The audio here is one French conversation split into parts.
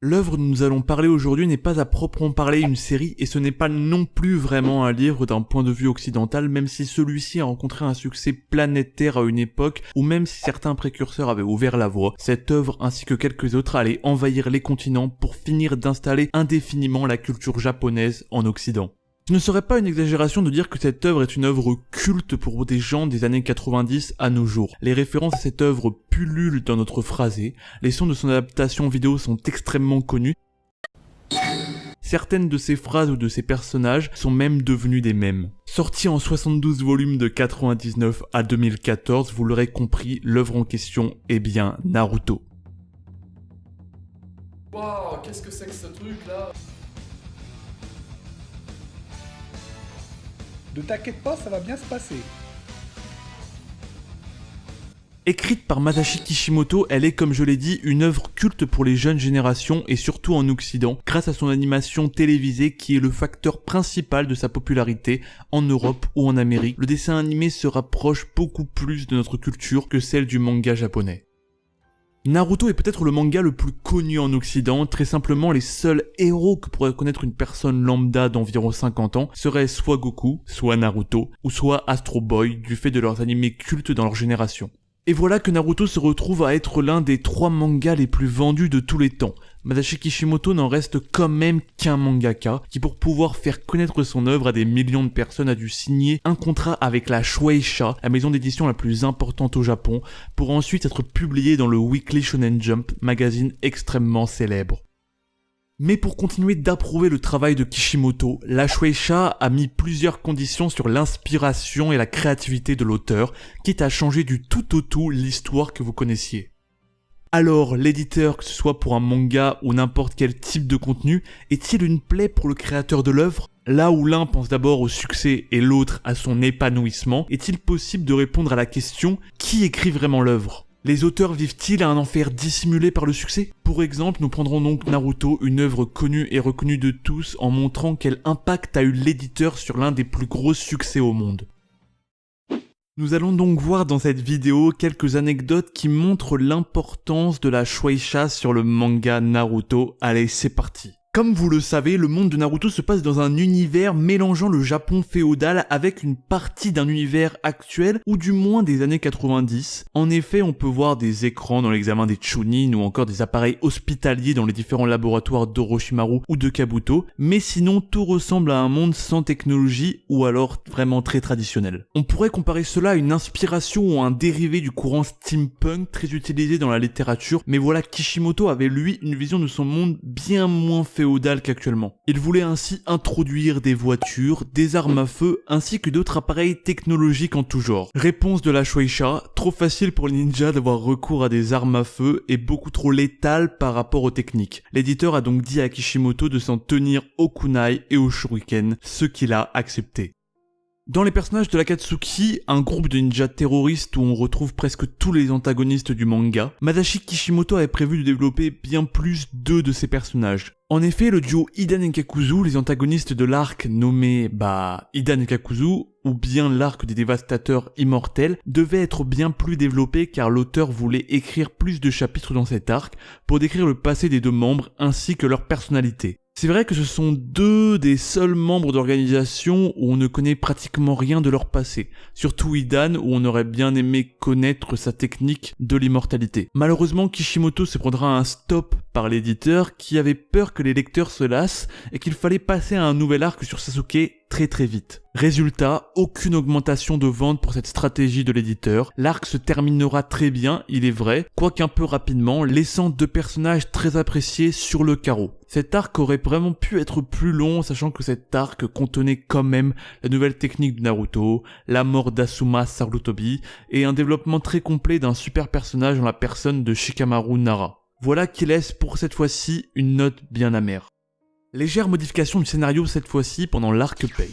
L'œuvre dont nous allons parler aujourd'hui n'est pas à proprement parler une série et ce n'est pas non plus vraiment un livre d'un point de vue occidental, même si celui-ci a rencontré un succès planétaire à une époque où même si certains précurseurs avaient ouvert la voie, cette œuvre ainsi que quelques autres allaient envahir les continents pour finir d'installer indéfiniment la culture japonaise en Occident. Ce ne serait pas une exagération de dire que cette œuvre est une œuvre culte pour des gens des années 90 à nos jours. Les références à cette œuvre pullulent dans notre phrasé, les sons de son adaptation vidéo sont extrêmement connus. Certaines de ces phrases ou de ces personnages sont même devenus des mèmes. Sorti en 72 volumes de 99 à 2014, vous l'aurez compris, l'œuvre en question est bien Naruto. Waouh, qu'est-ce que c'est que ce truc là? Ne t'inquiète pas, ça va bien se passer. Écrite par Masashi Kishimoto, elle est comme je l'ai dit une œuvre culte pour les jeunes générations et surtout en Occident, grâce à son animation télévisée qui est le facteur principal de sa popularité en Europe ou en Amérique. Le dessin animé se rapproche beaucoup plus de notre culture que celle du manga japonais. Naruto est peut-être le manga le plus connu en Occident, très simplement les seuls héros que pourrait connaître une personne lambda d'environ 50 ans seraient soit Goku, soit Naruto, ou soit Astro Boy, du fait de leurs animés cultes dans leur génération. Et voilà que Naruto se retrouve à être l'un des 3 mangas les plus vendus de tous les temps. Masashi Kishimoto n'en reste quand même qu'un mangaka, qui pour pouvoir faire connaître son œuvre à des millions de personnes a dû signer un contrat avec la Shueisha, la maison d'édition la plus importante au Japon, pour ensuite être publié dans le Weekly Shonen Jump, magazine extrêmement célèbre. Mais pour continuer d'approuver le travail de Kishimoto, la Shueisha a mis plusieurs conditions sur l'inspiration et la créativité de l'auteur, quitte à changer du tout au tout l'histoire que vous connaissiez. Alors, l'éditeur, que ce soit pour un manga ou n'importe quel type de contenu, est-il une plaie pour le créateur de l'œuvre? Là où l'un pense d'abord au succès et l'autre à son épanouissement, est-il possible de répondre à la question « Qui écrit vraiment l'œuvre ?» Les auteurs vivent-ils à un enfer dissimulé par le succès? Pour exemple, nous prendrons donc Naruto, une œuvre connue et reconnue de tous, en montrant quel impact a eu l'éditeur sur l'un des plus gros succès au monde. Nous allons donc voir dans cette vidéo quelques anecdotes qui montrent l'importance de la Shueisha sur le manga Naruto. Allez, c'est parti. Comme vous le savez, le monde de Naruto se passe dans un univers mélangeant le Japon féodal avec une partie d'un univers actuel, ou du moins des années 90. En effet, on peut voir des écrans dans l'examen des Chunin ou encore des appareils hospitaliers dans les différents laboratoires d'Orochimaru ou de Kabuto, mais sinon tout ressemble à un monde sans technologie ou alors vraiment très traditionnel. On pourrait comparer cela à une inspiration ou un dérivé du courant steampunk très utilisé dans la littérature, mais voilà, Kishimoto avait lui une vision de son monde bien moins féodal qu'actuellement. Il voulait ainsi introduire des voitures, des armes à feu, ainsi que d'autres appareils technologiques en tout genre. Réponse de la Shueisha, trop facile pour les ninjas d'avoir recours à des armes à feu et beaucoup trop létales par rapport aux techniques. L'éditeur a donc dit à Kishimoto de s'en tenir au kunai et au shuriken, ce qu'il a accepté. Dans les personnages de l'Akatsuki, un groupe de ninjas terroristes où on retrouve presque tous les antagonistes du manga, Masashi Kishimoto avait prévu de développer bien plus 2 de ces personnages. En effet, le duo Hidan et Kakuzu, les antagonistes de l'arc nommé, Hidan et Kakuzu, ou bien l'arc des dévastateurs immortels, devait être bien plus développé car l'auteur voulait écrire plus de chapitres dans cet arc pour décrire le passé des 2 membres ainsi que leur personnalité. C'est vrai que ce sont 2 des seuls membres d'organisation où on ne connaît pratiquement rien de leur passé, surtout Hidan où on aurait bien aimé connaître sa technique de l'immortalité. Malheureusement, Kishimoto se prendra un stop par l'éditeur qui avait peur que les lecteurs se lassent et qu'il fallait passer à un nouvel arc sur Sasuke très vite. Résultat, aucune augmentation de vente pour cette stratégie de l'éditeur. L'arc se terminera très bien, il est vrai, quoiqu'un peu rapidement, laissant 2 personnages très appréciés sur le carreau. Cet arc aurait vraiment pu être plus long, sachant que cet arc contenait quand même la nouvelle technique de Naruto, la mort d'Asuma Sarutobi, et un développement très complet d'un super personnage en la personne de Shikamaru Nara. Voilà qui laisse pour cette fois-ci une note bien amère. Légère modification du scénario cette fois-ci pendant l'arc Pain.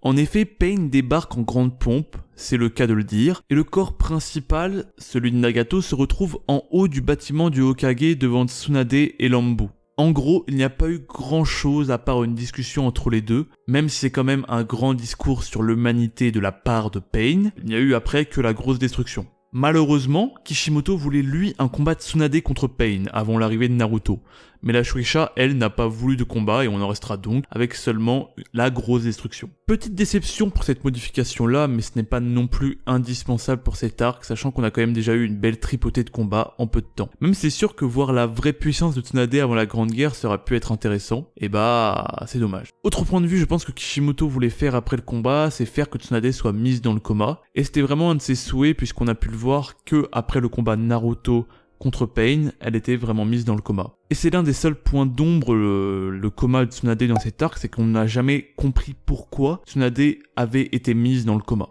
En effet, Pain débarque en grande pompe, c'est le cas de le dire, et le corps principal, celui de Nagato, se retrouve en haut du bâtiment du Hokage devant Tsunade et Lambu. En gros, il n'y a pas eu grand chose à part une discussion entre les deux, même si c'est quand même un grand discours sur l'humanité de la part de Pain, il n'y a eu après que la grosse destruction. Malheureusement, Kishimoto voulait lui un combat Tsunade contre Pain avant l'arrivée de Naruto, Mais la Shueisha, elle, n'a pas voulu de combat et on en restera donc avec seulement la grosse destruction. Petite déception pour cette modification-là, mais ce n'est pas non plus indispensable pour cet arc, sachant qu'on a quand même déjà eu une belle tripotée de combats en peu de temps. Même c'est sûr que voir la vraie puissance de Tsunade avant la Grande Guerre ça aurait pu être intéressant, et bah c'est dommage. Autre point de vue, je pense que Kishimoto voulait faire après le combat, c'est faire que Tsunade soit mise dans le coma, et c'était vraiment un de ses souhaits puisqu'on a pu le voir que après le combat Naruto contre Pain, elle était vraiment mise dans le coma. Et c'est l'un des seuls points d'ombre, le coma de Tsunade dans cet arc, c'est qu'on n'a jamais compris pourquoi Tsunade avait été mise dans le coma.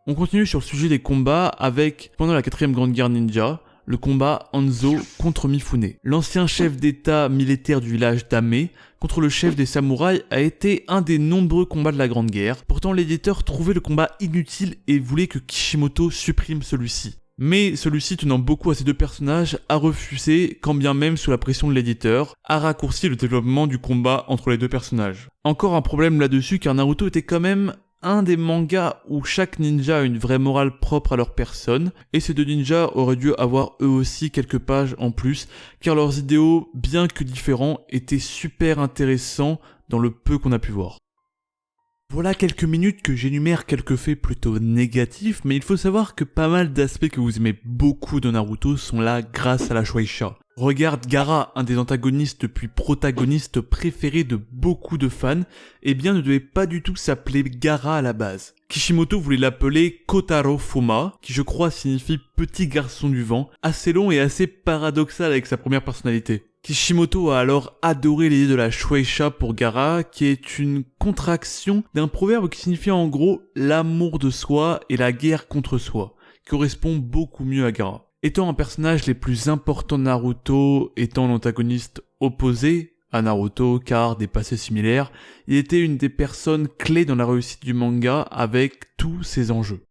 On continue sur le sujet des combats avec, pendant la 4ème Grande Guerre Ninja, le combat Hanzo contre Mifune. L'ancien chef d'état militaire du village d'Ame contre le chef des samouraïs a été un des nombreux combats de la Grande Guerre. Pourtant l'éditeur trouvait le combat inutile et voulait que Kishimoto supprime celui-ci. Mais celui-ci, tenant beaucoup à ces deux personnages, a refusé, quand bien même sous la pression de l'éditeur, a raccourci le développement du combat entre les deux personnages. Encore un problème là-dessus car Naruto était quand même un des mangas où chaque ninja a une vraie morale propre à leur personne, et ces deux ninjas auraient dû avoir eux aussi quelques pages en plus, car leurs idéaux, bien que différents, étaient super intéressants dans le peu qu'on a pu voir. Voilà quelques minutes que j'énumère quelques faits plutôt négatifs, mais il faut savoir que pas mal d'aspects que vous aimez beaucoup de Naruto sont là grâce à la Shueisha. Regarde Gaara, un des antagonistes puis protagonistes préférés de beaucoup de fans, eh bien ne devait pas du tout s'appeler Gaara à la base. Kishimoto voulait l'appeler Kotaro Fuma, qui je crois signifie petit garçon du vent, assez long et assez paradoxal avec sa première personnalité. Kishimoto a alors adoré l'idée de la Shueisha pour Gaara, qui est une contraction d'un proverbe qui signifie en gros l'amour de soi et la guerre contre soi, qui correspond beaucoup mieux à Gaara. Étant un personnage les plus importants de Naruto, étant l'antagoniste opposé à Naruto car des passés similaires, il était une des personnes clés dans la réussite du manga avec tous ses enjeux.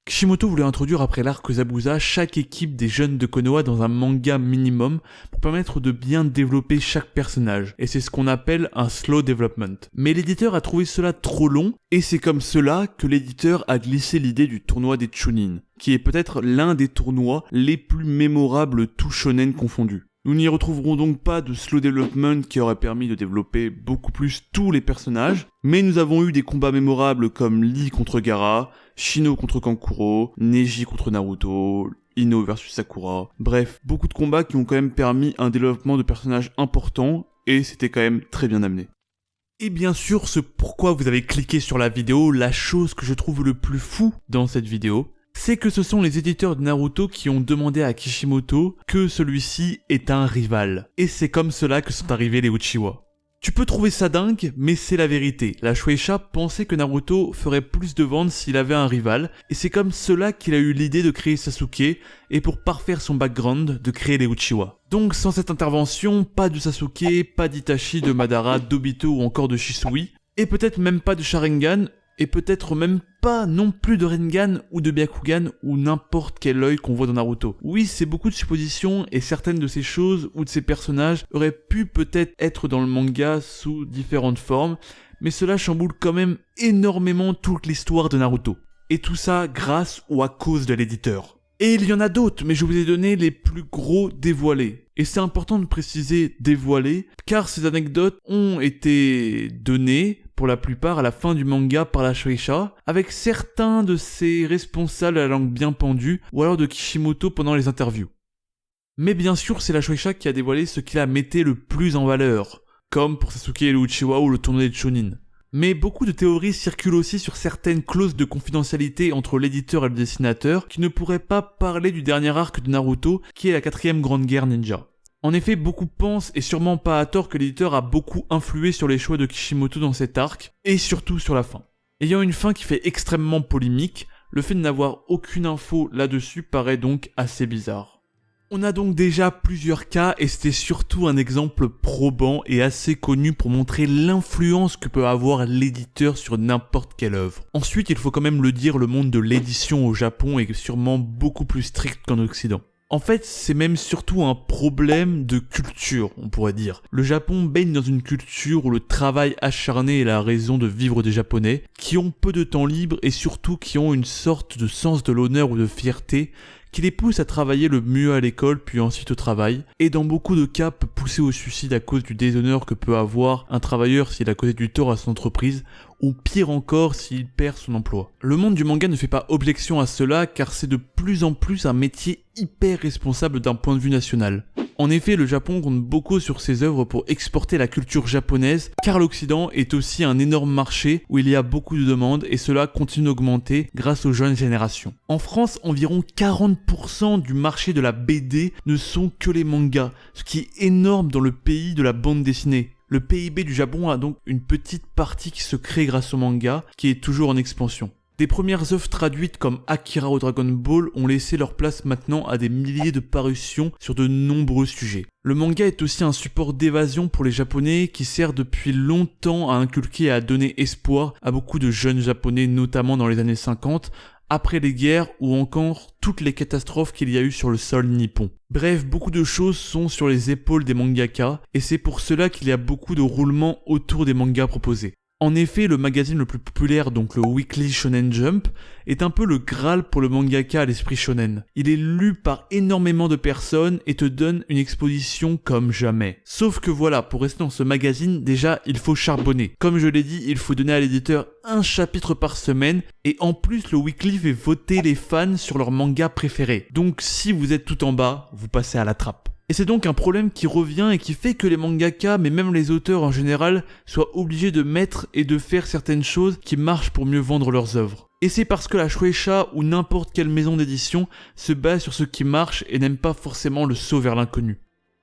Kishimoto voulait introduire après l'arc Zabuza chaque équipe des jeunes de Konoha dans un manga minimum pour permettre de bien développer chaque personnage, et c'est ce qu'on appelle un slow development. Mais l'éditeur a trouvé cela trop long, et c'est comme cela que l'éditeur a glissé l'idée du tournoi des Chunin, qui est peut-être l'un des tournois les plus mémorables tout shonen confondus. Nous n'y retrouverons donc pas de slow development qui aurait permis de développer beaucoup plus tous les personnages, mais nous avons eu des combats mémorables comme Lee contre Gaara, Shino contre Kankuro, Neji contre Naruto, Ino versus Sakura, bref, beaucoup de combats qui ont quand même permis un développement de personnages important, et c'était quand même très bien amené. Et bien sûr, ce pourquoi vous avez cliqué sur la vidéo, la chose que je trouve le plus fou dans cette vidéo, c'est que ce sont les éditeurs de Naruto qui ont demandé à Kishimoto que celui-ci est un rival. Et c'est comme cela que sont arrivés les Uchiwa. Tu peux trouver ça dingue, mais c'est la vérité. La Shueisha pensait que Naruto ferait plus de ventes s'il avait un rival, et c'est comme cela qu'il a eu l'idée de créer Sasuke, et pour parfaire son background, de créer les Uchiwa. Donc sans cette intervention, pas de Sasuke, pas d'Itachi, de Madara, d'Obito ou encore de Shisui, et peut-être même pas de Sharingan, et peut-être même pas non plus de Rinnegan ou de Byakugan ou n'importe quel œil qu'on voit dans Naruto. Oui, c'est beaucoup de suppositions et certaines de ces choses ou de ces personnages auraient pu peut-être être dans le manga sous différentes formes, mais cela chamboule quand même énormément toute l'histoire de Naruto. Et tout ça grâce ou à cause de l'éditeur. Et il y en a d'autres, mais je vous ai donné les plus gros dévoilés. Et c'est important de préciser dévoilés, car ces anecdotes ont été données, pour la plupart, à la fin du manga par la Shueisha, avec certains de ses responsables à la langue bien pendue, ou alors de Kishimoto pendant les interviews. Mais bien sûr, c'est la Shueisha qui a dévoilé ce qui la mettait le plus en valeur, comme pour Sasuke et le Uchiwa ou le tournoi des Chunin. Mais beaucoup de théories circulent aussi sur certaines clauses de confidentialité entre l'éditeur et le dessinateur qui ne pourraient pas parler du dernier arc de Naruto qui est la 4ème Grande Guerre Ninja. En effet, beaucoup pensent, et sûrement pas à tort, que l'éditeur a beaucoup influé sur les choix de Kishimoto dans cet arc, et surtout sur la fin. Ayant une fin qui fait extrêmement polémique, le fait de n'avoir aucune info là-dessus paraît donc assez bizarre. On a donc déjà plusieurs cas et c'était surtout un exemple probant et assez connu pour montrer l'influence que peut avoir l'éditeur sur n'importe quelle œuvre. Ensuite, il faut quand même le dire, le monde de l'édition au Japon est sûrement beaucoup plus strict qu'en Occident. En fait, c'est même surtout un problème de culture, on pourrait dire. Le Japon baigne dans une culture où le travail acharné est la raison de vivre des Japonais, qui ont peu de temps libre et surtout qui ont une sorte de sens de l'honneur ou de fierté qui les pousse à travailler le mieux à l'école puis ensuite au travail, et dans beaucoup de cas peut pousser au suicide à cause du déshonneur que peut avoir un travailleur s'il a causé du tort à son entreprise, ou pire encore s'il perd son emploi. Le monde du manga ne fait pas objection à cela car c'est de plus en plus un métier hyper responsable d'un point de vue national. En effet, le Japon compte beaucoup sur ses œuvres pour exporter la culture japonaise, car l'Occident est aussi un énorme marché où il y a beaucoup de demandes et cela continue d'augmenter grâce aux jeunes générations. En France, environ 40% du marché de la BD ne sont que les mangas, ce qui est énorme dans le pays de la bande dessinée. Le PIB du Japon a donc une petite partie qui se crée grâce au manga, qui est toujours en expansion. Des premières œuvres traduites comme Akira ou Dragon Ball ont laissé leur place maintenant à des milliers de parutions sur de nombreux sujets. Le manga est aussi un support d'évasion pour les Japonais qui sert depuis longtemps à inculquer et à donner espoir à beaucoup de jeunes Japonais, notamment dans les années 50, après les guerres ou encore toutes les catastrophes qu'il y a eu sur le sol nippon. Bref, beaucoup de choses sont sur les épaules des mangaka et c'est pour cela qu'il y a beaucoup de roulements autour des mangas proposés. En effet, le magazine le plus populaire, donc le Weekly Shonen Jump, est un peu le Graal pour le mangaka à l'esprit shonen. Il est lu par énormément de personnes et te donne une exposition comme jamais. Sauf que voilà, pour rester dans ce magazine, déjà, il faut charbonner. Comme je l'ai dit, il faut donner à l'éditeur un chapitre par semaine et en plus, le Weekly fait voter les fans sur leur manga préféré. Donc si vous êtes tout en bas, vous passez à la trappe. Et c'est donc un problème qui revient et qui fait que les mangaka, mais même les auteurs en général, soient obligés de mettre et de faire certaines choses qui marchent pour mieux vendre leurs œuvres. Et c'est parce que la Shueisha ou n'importe quelle maison d'édition se base sur ce qui marche et n'aime pas forcément le saut vers l'inconnu.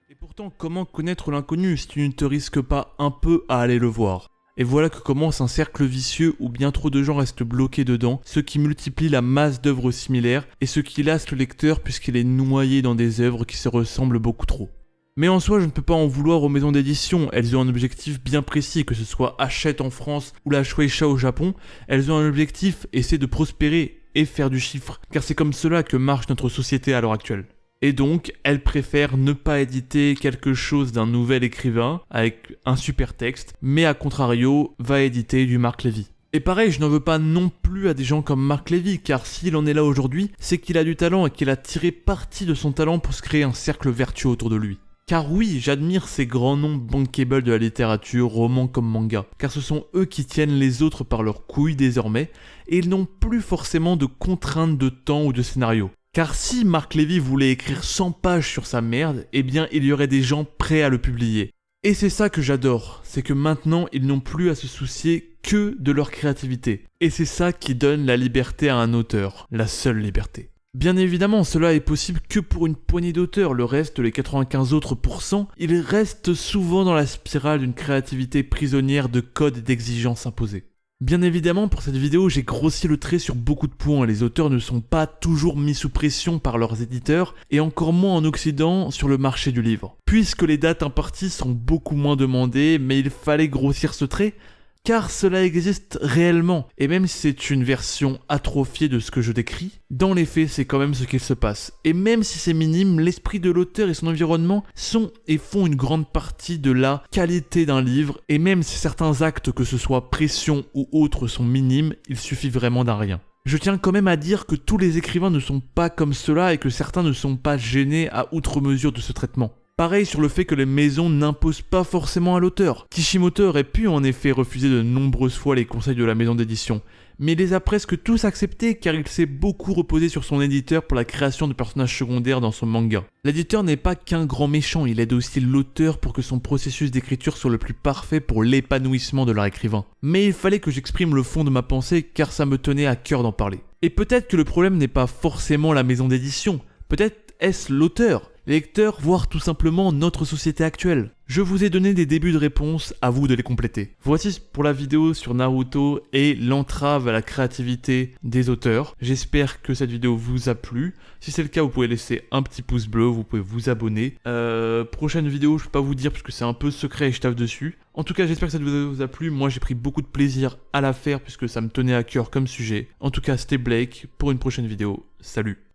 Et pourtant, comment connaître l'inconnu si tu ne te risques pas un peu à aller le voir ? Et voilà que commence un cercle vicieux où bien trop de gens restent bloqués dedans, ce qui multiplie la masse d'œuvres similaires et ce qui lasse le lecteur puisqu'il est noyé dans des œuvres qui se ressemblent beaucoup trop. Mais en soi, je ne peux pas en vouloir aux maisons d'édition, elles ont un objectif bien précis, que ce soit Hachette en France ou la Shueisha au Japon, elles ont un objectif, c'est de prospérer et faire du chiffre, car c'est comme cela que marche notre société à l'heure actuelle. Et donc, elle préfère ne pas éditer quelque chose d'un nouvel écrivain avec un super texte, mais à contrario, va éditer du Marc Levy. Et pareil, je n'en veux pas non plus à des gens comme Marc Levy, car s'il en est là aujourd'hui, c'est qu'il a du talent et qu'il a tiré parti de son talent pour se créer un cercle vertueux autour de lui. Car oui, j'admire ces grands noms bankable de la littérature, romans comme manga, car ce sont eux qui tiennent les autres par leurs couilles désormais, et ils n'ont plus forcément de contraintes de temps ou de scénario. Car si Marc Levy voulait écrire 100 pages sur sa merde, eh bien il y aurait des gens prêts à le publier. Et c'est ça que j'adore, c'est que maintenant ils n'ont plus à se soucier que de leur créativité. Et c'est ça qui donne la liberté à un auteur, la seule liberté. Bien évidemment, cela est possible que pour une poignée d'auteurs, le reste, les 95 autres %, ils restent souvent dans la spirale d'une créativité prisonnière de codes et d'exigences imposées. Bien évidemment, pour cette vidéo, j'ai grossi le trait sur beaucoup de points. Les auteurs ne sont pas toujours mis sous pression par leurs éditeurs, et encore moins en Occident sur le marché du livre. Puisque les dates imparties sont beaucoup moins demandées, mais il fallait grossir ce trait, car cela existe réellement. Et même si c'est une version atrophiée de ce que je décris, dans les faits, c'est quand même ce qu'il se passe. Et même si c'est minime, l'esprit de l'auteur et son environnement sont et font une grande partie de la qualité d'un livre. Et même si certains actes, que ce soit pression ou autres, sont minimes, il suffit vraiment d'un rien. Je tiens quand même à dire que tous les écrivains ne sont pas comme cela et que certains ne sont pas gênés à outre mesure de ce traitement. Pareil sur le fait que les maisons n'imposent pas forcément à l'auteur. Kishimoto aurait pu en effet refuser de nombreuses fois les conseils de la maison d'édition, mais il les a presque tous acceptés car il s'est beaucoup reposé sur son éditeur pour la création de personnages secondaires dans son manga. L'éditeur n'est pas qu'un grand méchant, il aide aussi l'auteur pour que son processus d'écriture soit le plus parfait pour l'épanouissement de leur écrivain. Mais il fallait que j'exprime le fond de ma pensée car ça me tenait à cœur d'en parler. Et peut-être que le problème n'est pas forcément la maison d'édition, peut-être est-ce l'auteur, les lecteurs, voire tout simplement notre société actuelle. Je vous ai donné des débuts de réponse, à vous de les compléter. Voici pour la vidéo sur Naruto et l'entrave à la créativité des auteurs. J'espère que cette vidéo vous a plu. Si c'est le cas, vous pouvez laisser un petit pouce bleu, vous pouvez vous abonner. Prochaine vidéo, je peux pas vous dire parce que c'est un peu secret et je taffe dessus. En tout cas, j'espère que cette vidéo vous a plu. Moi, j'ai pris beaucoup de plaisir à la faire puisque ça me tenait à cœur comme sujet. En tout cas, c'était Blake pour une prochaine vidéo. Salut!